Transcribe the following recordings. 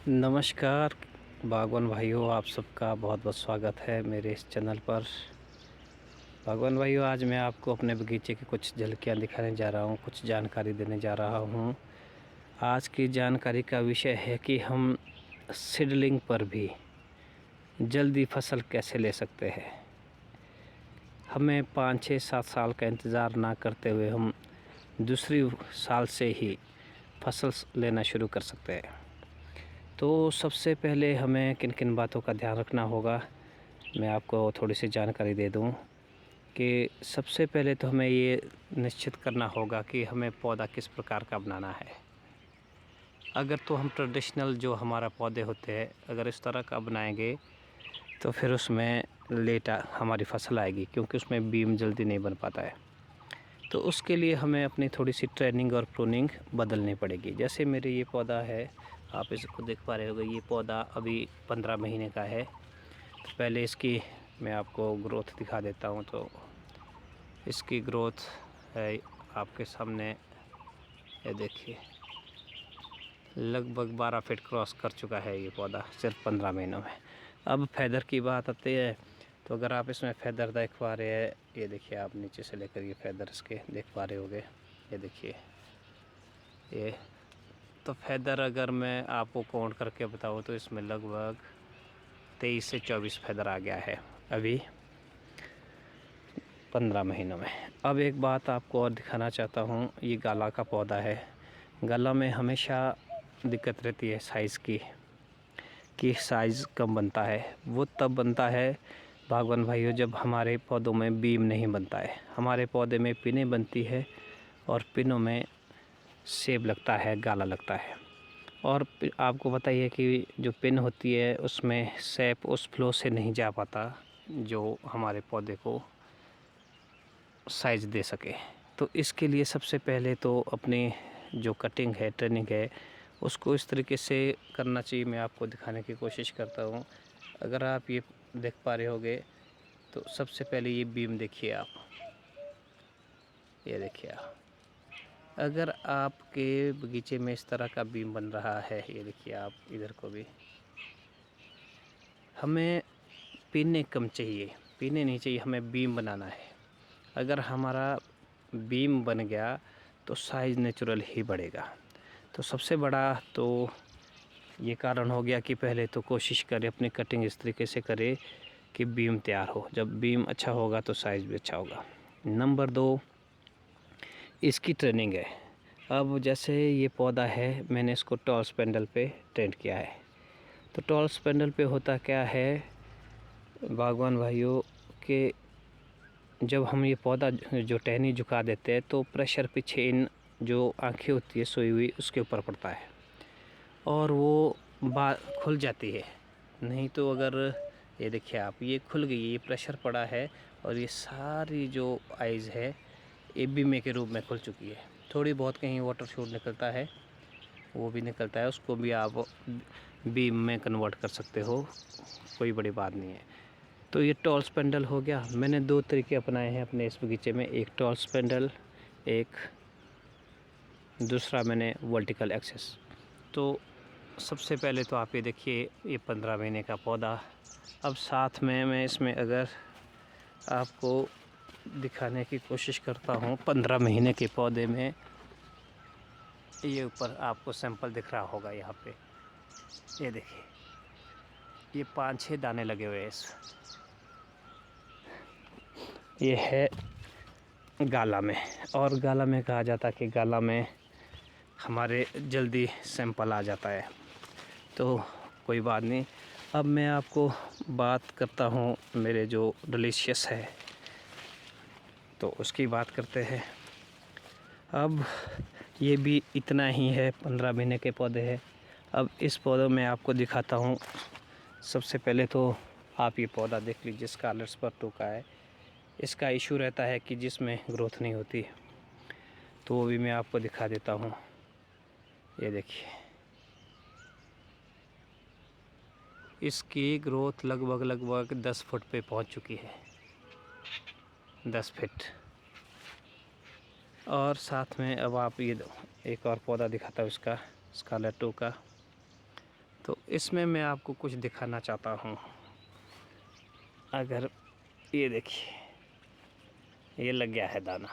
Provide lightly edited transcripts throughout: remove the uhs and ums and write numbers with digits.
नमस्कार बागवान भाइयों, आप सबका बहुत बहुत स्वागत है मेरे इस चैनल पर। बागवान भाइयों, आज मैं आपको अपने बगीचे की कुछ झलकियाँ दिखाने जा रहा हूँ, कुछ जानकारी देने जा रहा हूँ। आज की जानकारी का विषय है कि हम सीडलिंग पर भी जल्दी फसल कैसे ले सकते हैं। हमें 5, 6, 7 साल का इंतज़ार ना करते हुए हम दूसरी साल से ही फसल लेना शुरू कर सकते हैं। तो सबसे पहले हमें किन किन बातों का ध्यान रखना होगा, मैं आपको थोड़ी सी जानकारी दे दूं कि सबसे पहले तो हमें ये निश्चित करना होगा कि हमें पौधा किस प्रकार का बनाना है। अगर तो हम ट्रेडिशनल जो हमारा पौधे होते हैं, अगर इस तरह का बनाएंगे तो फिर उसमें लेटा हमारी फसल आएगी, क्योंकि उसमें बीम जल्दी नहीं बन पाता है। तो उसके लिए हमें अपनी थोड़ी सी ट्रेनिंग और प्रूनिंग बदलनी पड़ेगी। जैसे मेरे ये पौधा है, आप इसको देख पा रहे होंगे, ये पौधा अभी 15 महीने का है। तो पहले इसकी मैं आपको ग्रोथ दिखा देता हूँ। तो इसकी ग्रोथ है आपके सामने, ये देखिए, लगभग 12 फीट क्रॉस कर चुका है ये पौधा सिर्फ 15 महीनों में। अब फैदर की बात आती है, तो अगर आप इसमें फैदर देख पा रहे हैं, ये देखिए, आप नीचे से लेकर ये फैदर इसके देख पा रहे होंगे, ये देखिए ये। तो फैदर अगर मैं आपको काउंट करके बताऊँ तो इसमें लगभग 23 से 24 फैदर आ गया है अभी 15 महीनों में। अब एक बात आपको और दिखाना चाहता हूँ, ये गाला का पौधा है। गाला में हमेशा दिक्कत रहती है साइज़ की, कि साइज़ कम बनता है। वो तब बनता है बागवान भाइयों, जब हमारे पौधों में बीम नहीं बनता है। हमारे पौधे में पिनें बनती है और पिनों में सेब लगता है, गाला लगता है। और आपको बताइए कि जो पिन होती है उसमें सेब उस फ्लो से नहीं जा पाता जो हमारे पौधे को साइज़ दे सके। तो इसके लिए सबसे पहले तो अपनी जो कटिंग है, ट्रेनिंग है, उसको इस तरीके से करना चाहिए। मैं आपको दिखाने की कोशिश करता हूँ। अगर आप ये देख पा रहे होंगे, तो सबसे पहले ये बीम देखिए आप, ये देखिए आप। अगर आपके बगीचे में इस तरह का बीम बन रहा है, ये देखिए आप, इधर को भी, हमें पीने कम चाहिए, पीने नहीं चाहिए, हमें बीम बनाना है। अगर हमारा बीम बन गया तो साइज़ नेचुरल ही बढ़ेगा। तो सबसे बड़ा तो ये कारण हो गया कि पहले तो कोशिश करें अपनी कटिंग इस तरीके से करें कि बीम तैयार हो। जब बीम अच्छा होगा तो साइज़ भी अच्छा होगा। नंबर 2, इसकी ट्रेनिंग है। अब जैसे ये पौधा है, मैंने इसको टॉल स्पेंडल पे ट्रेंड किया है। तो टॉल स्पेंडल पे होता क्या है बागवान भाइयों, कि जब हम ये पौधा जो टहनी झुका देते हैं तो प्रेशर पीछे इन जो आँखें होती है सोई हुई उसके ऊपर पड़ता है और वो खुल जाती है। नहीं तो अगर ये देखिए आप, ये खुल गई, ये प्रेशर पड़ा है और ये सारी जो आइज़ है ये बीमे के रूप में खुल चुकी है। थोड़ी बहुत कहीं वाटर शूट निकलता है, वो भी निकलता है, उसको भी आप बीम में कन्वर्ट कर सकते हो, कोई बड़ी बात नहीं है। तो ये टॉल स्पेंडल हो गया। मैंने 2 तरीके अपनाए हैं अपने इस बगीचे में, एक टॉल स्पेंडल, एक दूसरा मैंने वर्टिकल एक्सेस। तो सबसे पहले तो आप ये देखिए, ये 15 महीने का पौधा। अब साथ में मैं इसमें अगर आपको दिखाने की कोशिश करता हूँ, 15 महीने के पौधे में ये ऊपर आपको सैंपल दिख रहा होगा, यहाँ पे ये देखिए, ये 5-6 दाने लगे हुए हैं ये है गाला में। और गाला में कहा जाता है कि गाला में हमारे जल्दी सैंपल आ जाता है। तो कोई बात नहीं। अब मैं आपको बात करता हूँ मेरे जो डिलीशियस है, तो उसकी बात करते हैं। अब ये भी इतना ही है, 15 महीने के पौधे हैं। अब इस पौधों में आपको दिखाता हूँ। सबसे पहले तो आप ये पौधा देख लीजिए, स्कारलेट स्पॉट का है। इसका इशू रहता है कि जिसमें ग्रोथ नहीं होती, तो वो भी मैं आपको दिखा देता हूँ। ये देखिए, इसकी ग्रोथ लगभग 10 फुट पे पहुँच चुकी है, 10 फीट। और साथ में अब आप ये एक और पौधा दिखाता हूँ इसका, स्कारलेट का। तो इसमें मैं आपको कुछ दिखाना चाहता हूँ। अगर ये देखिए, ये लग गया है दाना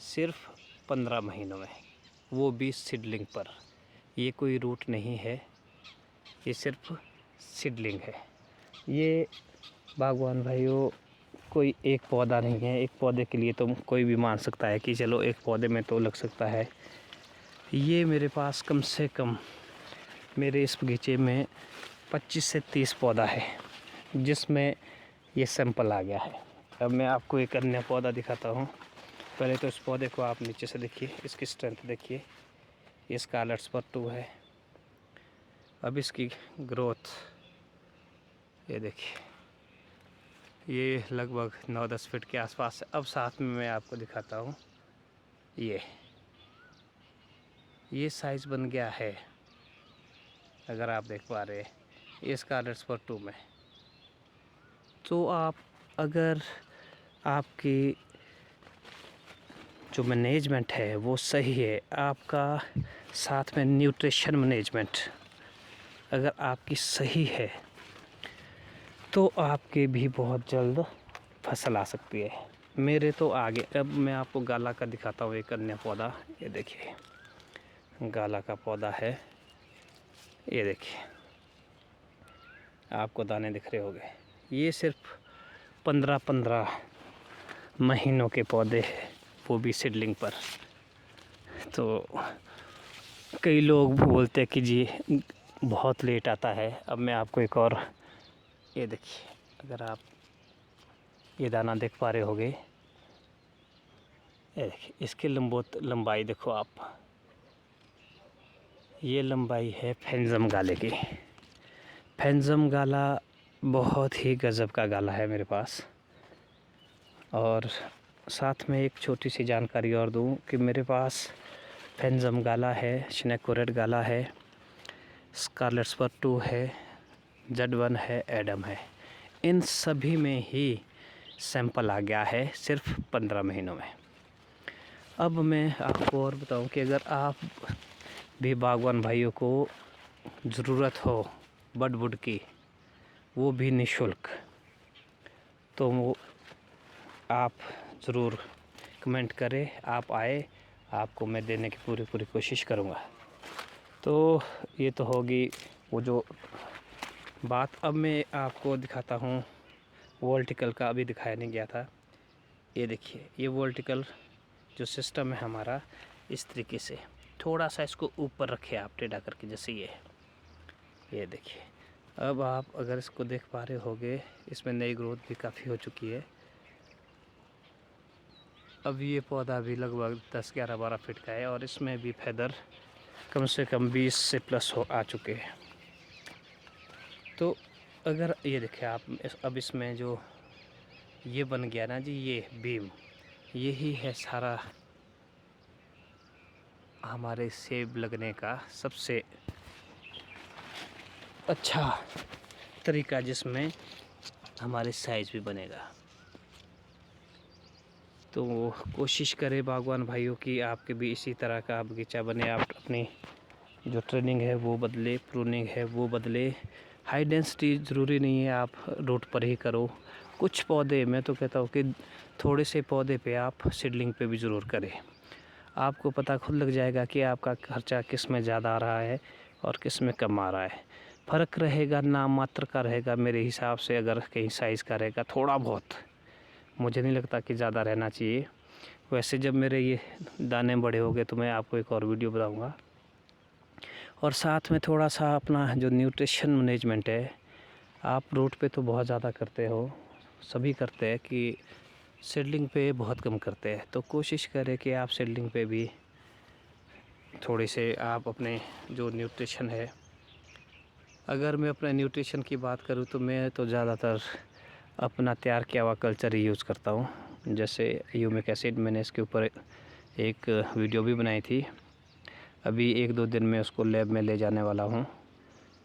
सिर्फ 15 महीनों में, वो भी सीडलिंग पर। ये कोई रूट नहीं है, ये सिर्फ सीडलिंग है। ये बागवान भाइयों कोई एक पौधा नहीं है। एक पौधे के लिए तो कोई भी मान सकता है कि चलो एक पौधे में तो लग सकता है। ये मेरे पास कम से कम मेरे इस बगीचे में 25 से 30 पौधा है, जिसमें ये सैंपल आ गया है। अब मैं आपको एक अन्य पौधा दिखाता हूँ। पहले तो इस पौधे को आप नीचे से देखिए, इसकी स्ट्रेंथ देखिए। ये स्कारलेट स्पॉट है। अब इसकी ग्रोथ ये देखिए, ये लगभग 9-10 फीट के आसपास है। अब साथ में मैं आपको दिखाता हूँ, ये साइज़ बन गया है, अगर आप देख पा रहे हैं, ये स्कारलेट स्पॉट में। तो आप अगर आपकी जो मैनेजमेंट है वो सही है, आपका साथ में न्यूट्रिशन मैनेजमेंट अगर आपकी सही है, तो आपके भी बहुत जल्द फसल आ सकती है। मेरे तो आगे। अब मैं आपको गाला का दिखाता हूँ एक अन्य पौधा। ये देखिए, गाला का पौधा है। ये देखिए, आपको दाने दिख रहे होंगे। ये सिर्फ 15-15 महीनों के पौधे हैं, वो भी सीडलिंग पर। तो कई लोग बोलते हैं कि जी बहुत लेट आता है। अब मैं आपको एक और, ये देखिए, अगर आप ये दाना देख पा रहे होंगे, ये देखिए, इसकी लंबाई देखो आप। ये लंबाई है फैंजम गाले की। फैंजम गाला बहुत ही गज़ब का गाला है मेरे पास। और साथ में एक छोटी सी जानकारी और दूं कि मेरे पास फैंजम गाला है, स्नेकोरेट गाला है, स्कारलेट स्पॉट 2 है, Z1 है, एडम है। इन सभी में ही सैंपल आ गया है सिर्फ 15 महीनों में। अब मैं आपको और बताऊं कि अगर आप भी बागवान भाइयों को ज़रूरत हो बड की, वो भी निःशुल्क, तो वो आप ज़रूर कमेंट करें, आप आए, आपको मैं देने की पूरी कोशिश करूँगा। तो ये तो होगी वो जो बात। अब मैं आपको दिखाता हूँ वर्टिकल का, अभी दिखाया नहीं गया था। ये देखिए, ये वर्टिकल जो सिस्टम है हमारा, इस तरीके से थोड़ा सा इसको ऊपर रखे आप टेढ़ा करके, जैसे ये देखिए। अब आप अगर इसको देख पा रहे होंगे, इसमें नई ग्रोथ भी काफ़ी हो चुकी है। अब ये पौधा भी लगभग 10-11-12 फीट का है और इसमें भी फेदर कम से कम 20 से प्लस आ चुके हैं। तो अगर ये देखिए आप, अब इसमें जो ये बन गया ना जी, ये बीम, यही है सारा हमारे सेब लगने का सबसे अच्छा तरीका, जिसमें हमारे साइज़ भी बनेगा। तो कोशिश करें बागवान भाइयों की आपके भी इसी तरह का बगीचा बने। आप अपनी जो ट्रेनिंग है वो बदले, प्रूनिंग है वो बदले। हाई डेंसिटी ज़रूरी नहीं है आप रूट पर ही करो। कुछ पौधे, मैं तो कहता हूँ कि थोड़े से पौधे पे आप सीडलिंग पे भी ज़रूर करें। आपको पता खुद लग जाएगा कि आपका खर्चा किस में ज़्यादा आ रहा है और किस में कम आ रहा है। फ़र्क रहेगा, नाम मात्र का रहेगा मेरे हिसाब से। अगर कहीं साइज़ का रहेगा थोड़ा बहुत, मुझे नहीं लगता कि ज़्यादा रहना चाहिए। वैसे जब मेरे ये दाने बड़े हो गए तो मैं आपको एक और वीडियो बताऊंगा। और साथ में थोड़ा सा अपना जो न्यूट्रिशन मैनेजमेंट है, आप रूट पे तो बहुत ज़्यादा करते हो, सभी करते हैं, कि सीडलिंग पे बहुत कम करते हैं। तो कोशिश करें कि आप सीडलिंग पे भी थोड़ी से आप अपने जो न्यूट्रिशन है, अगर मैं अपने न्यूट्रिशन की बात करूँ तो मैं तो ज़्यादातर अपना तैयार किया हुआ कल्चर ही यूज़ करता हूँ। जैसे ह्यूमिक एसिड, मैंने इसके ऊपर एक वीडियो भी बनाई थी। अभी 1-2 दिन में उसको लैब में ले जाने वाला हूँ,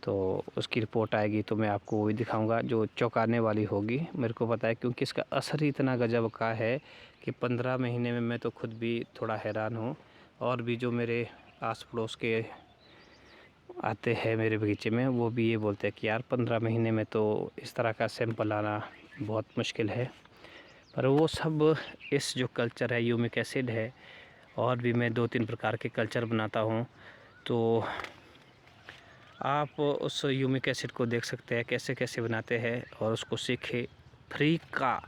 तो उसकी रिपोर्ट आएगी तो मैं आपको वही दिखाऊंगा, जो चौंकाने वाली होगी। मेरे को पता है, क्योंकि इसका असर ही इतना गजब का है कि 15 महीने में मैं तो खुद भी थोड़ा हैरान हूँ। और भी जो मेरे आस पड़ोस के आते हैं मेरे बगीचे में, वो भी ये बोलते हैं कि यार 15 महीने में तो इस तरह का सैंपल आना बहुत मुश्किल है। पर वो सब इस जो कल्चर है, ह्यूमिक एसिड है, और भी मैं 2-3 प्रकार के कल्चर बनाता हूँ, तो आप उस ह्यूमिक एसिड को देख सकते हैं कैसे कैसे बनाते हैं और उसको सीखे। फ्री का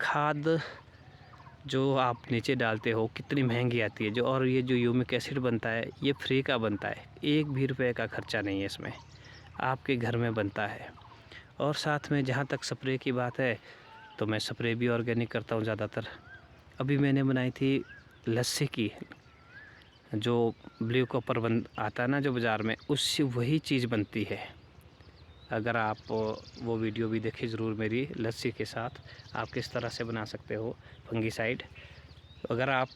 खाद जो आप नीचे डालते हो कितनी महंगी आती है, और ये जो ह्यूमिक एसिड बनता है ये फ्री का बनता है, 1 भी रुपये का खर्चा नहीं है इसमें, आपके घर में बनता है। और साथ में जहाँ तक स्प्रे की बात है, तो मैं स्प्रे भी ऑर्गेनिक करता हूँ ज़्यादातर। अभी मैंने बनाई थी लस्सी की, जो ब्लू कॉपर आता है ना जो बाज़ार में, उससे वही चीज़ बनती है। अगर आप वो वीडियो भी देखिए ज़रूर मेरी, लस्सी के साथ आप किस तरह से बना सकते हो फंगीसाइड। अगर आप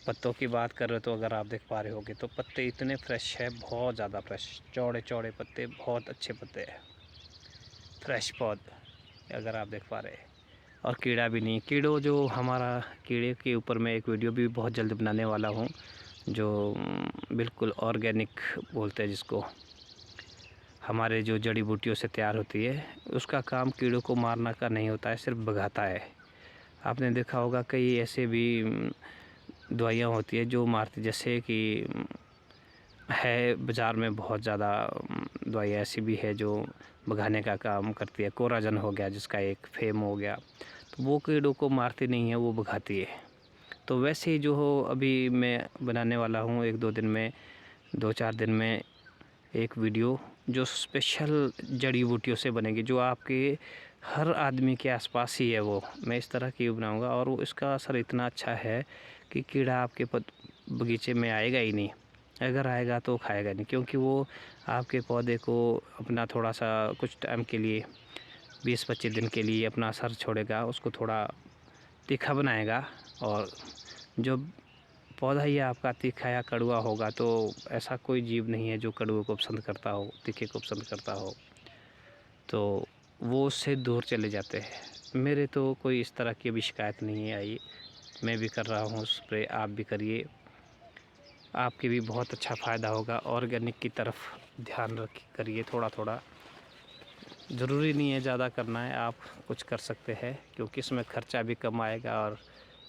पत्तों की बात कर रहे हो तो अगर आप देख पा रहे होगे तो पत्ते इतने फ्रेश है, बहुत ज़्यादा फ्रेश, चौड़े चौड़े पत्ते, बहुत अच्छे पत्ते हैं, फ्रेश पौध अगर आप देख पा रहे हैं। और कीड़ा भी नहीं, कीड़ों जो हमारा कीड़े के ऊपर मैं एक वीडियो भी बहुत जल्द बनाने वाला हूँ, जो बिल्कुल ऑर्गेनिक बोलते हैं जिसको, हमारे जो जड़ी बूटियों से तैयार होती है। उसका काम कीड़ों को मारना का नहीं होता है, सिर्फ भगाता है। आपने देखा होगा कई ऐसे भी दवाइयाँ होती है जो मारती, जैसे कि है बाज़ार में बहुत ज़्यादा दवाइयाँ ऐसी भी है जो भगाने का काम करती है। कोराजन हो गया जिसका एक फेम हो गया, तो वो कीड़ों को मारती नहीं है, वो भगाती है। तो वैसे ही जो हो अभी मैं बनाने वाला हूँ 1-2 दिन में, 2-4 दिन में एक वीडियो जो स्पेशल जड़ी बूटियों से बनेगी, जो आपके हर आदमी के आसपास ही है, वो मैं इस तरह की बनाऊंगा। और वो इसका असर इतना अच्छा है कि कीड़ा आपके बगीचे में आएगा ही नहीं, अगर आएगा तो खाएगा नहीं, क्योंकि वो आपके पौधे को अपना थोड़ा सा कुछ टाइम के लिए 20-25 दिन के लिए अपना असर छोड़ेगा, उसको थोड़ा तीखा बनाएगा। और जो पौधा ही आपका तीखा या कड़वा होगा, तो ऐसा कोई जीव नहीं है जो कड़वे को पसंद करता हो, तीखे को पसंद करता हो, तो वो उससे दूर चले जाते हैं। मेरे तो कोई इस तरह की अभी शिकायत नहीं है आई, मैं भी कर रहा हूँ स्प्रे, आप भी करिए, आपके भी बहुत अच्छा फ़ायदा होगा। ऑर्गेनिक की तरफ ध्यान करिए थोड़ा थोड़ा, ज़रूरी नहीं है ज़्यादा करना है, आप कुछ कर सकते हैं, क्योंकि इसमें ख़र्चा भी कम आएगा। और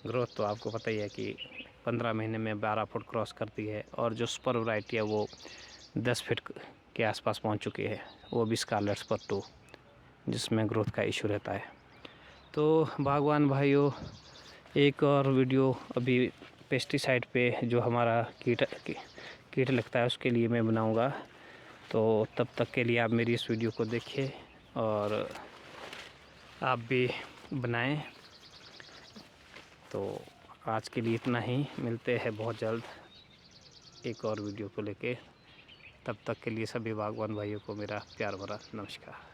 ग्रोथ तो आपको पता ही है कि 15 महीने में 12 फुट क्रॉस करती है। और जो सुपर वैरायटी है वो 10 फीट के आसपास पहुंच चुकी है, वो भी स्कारलेट सुपर 2, जिसमें ग्रोथ का इशू रहता है। तो बागवान भाइयों, एक और वीडियो अभी पेस्टिसाइड पे जो हमारा कीट लगता है उसके लिए मैं बनाऊंगा, तो तब तक के लिए आप मेरी इस वीडियो को देखिए और आप भी बनाएं। तो आज के लिए इतना ही, मिलते हैं बहुत जल्द एक और वीडियो को लेके। तब तक के लिए सभी बागवान भाइयों को मेरा प्यार भरा नमस्कार।